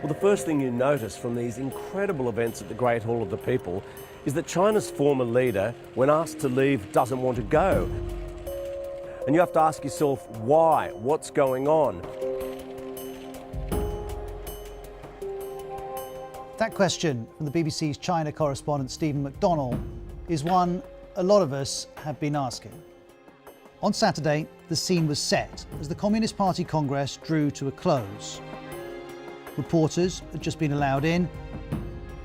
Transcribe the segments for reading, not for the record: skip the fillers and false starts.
Well, the first thing you notice from these incredible events at the Great Hall of the People is that China's former leader, when asked to leave, doesn't want to go. And you have to ask yourself, why? What's going on? That question from the BBC's China correspondent Stephen McDonnell is one a lot of us have been asking. On Saturday, the scene was set as the Communist Party Congress drew to a close. Reporters had just been allowed in.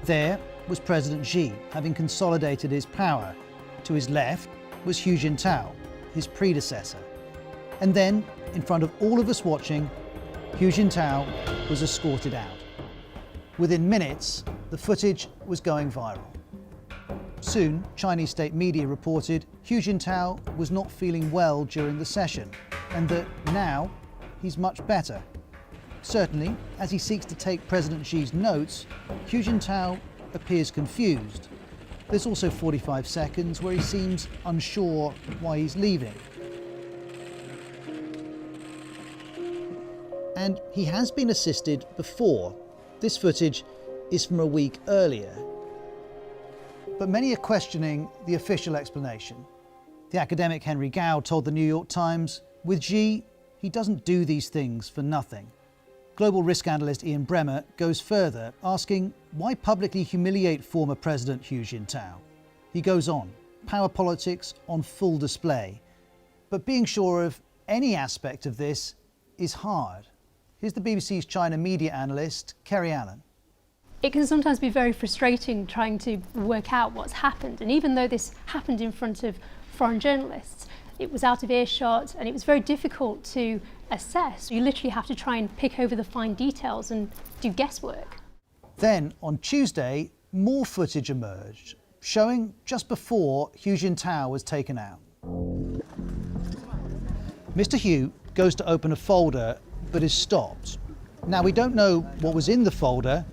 There was President Xi, having consolidated his power. To his left was Hu Jintao, his predecessor. And then, in front of all of us watching, Hu Jintao was escorted out. Within minutes, the footage was going viral. Soon, Chinese state media reported Hu Jintao was not feeling well during the session, and that now he's much better. Certainly, as he seeks to take President Xi's notes, Hu Jintao appears confused. There's also 45 seconds where he seems unsure why he's leaving. And he has been assisted before. This footage is from a week earlier. But many are questioning the official explanation. The academic Henry Gao told the New York Times, with Xi, he doesn't do these things for nothing. Global risk analyst Ian Bremmer goes further, asking why publicly humiliate former President Hu Jintao? He goes on, power politics on full display. But being sure of any aspect of this is hard. Here's the BBC's China media analyst, Kerry Allen. It can sometimes be very frustrating trying to work out what's happened. And even though this happened in front of foreign journalists, it was out of earshot and it was very difficult to assess. You literally have to try and pick over the fine details and do guesswork. Then, on Tuesday, more footage emerged, showing just before Hu Jintao was taken out. Mr. Hu goes to open a folder, but is stopped. Now, we don't know what was in the folder.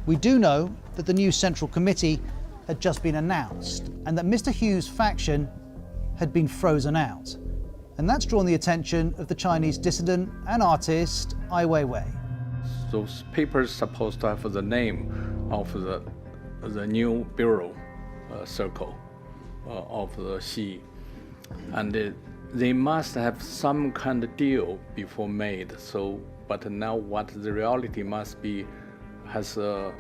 We do know that the new Central Committee had just been announced and that Mr. Hu's faction had been frozen out. And that's drawn the attention of the Chinese dissident and artist Ai Weiwei. Those papers supposed to have the name of the new bureau circle of the Xi. And they must have some kind of deal before made. So, but now what the reality must be has a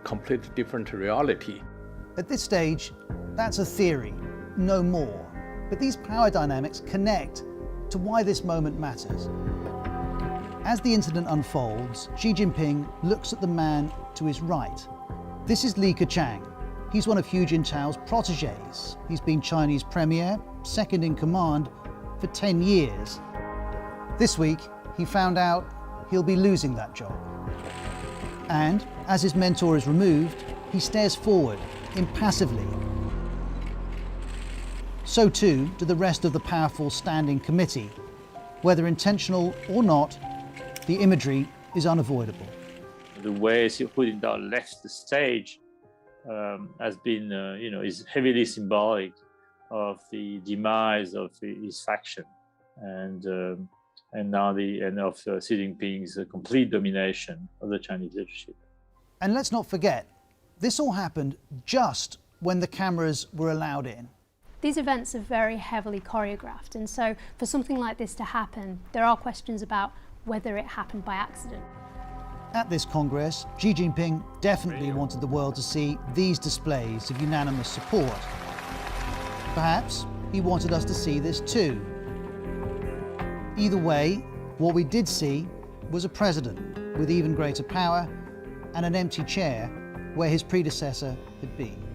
completely different reality. At this stage, that's a theory, no more. But these power dynamics connect to why this moment matters. As the incident unfolds, Xi Jinping looks at the man to his right. This is Li Keqiang. He's one of Hu Jintao's protégés. He's been Chinese premier, second in command, for 10 years. This week, he found out he'll be losing that job. And as his mentor is removed, he stares forward, impassively. So too do the rest of the powerful standing committee. Whether intentional or not, the imagery is unavoidable. The way Hu Jintao left the stage has been, is heavily symbolic of the demise of his faction, and now the end of Xi Jinping's complete domination of the Chinese leadership. And let's not forget, this all happened just when the cameras were allowed in. These events are very heavily choreographed, and so for something like this to happen, there are questions about whether it happened by accident. At this Congress, Xi Jinping definitely wanted the world to see these displays of unanimous support. Perhaps he wanted us to see this too. Either way, what we did see was a president with even greater power and an empty chair where his predecessor had been.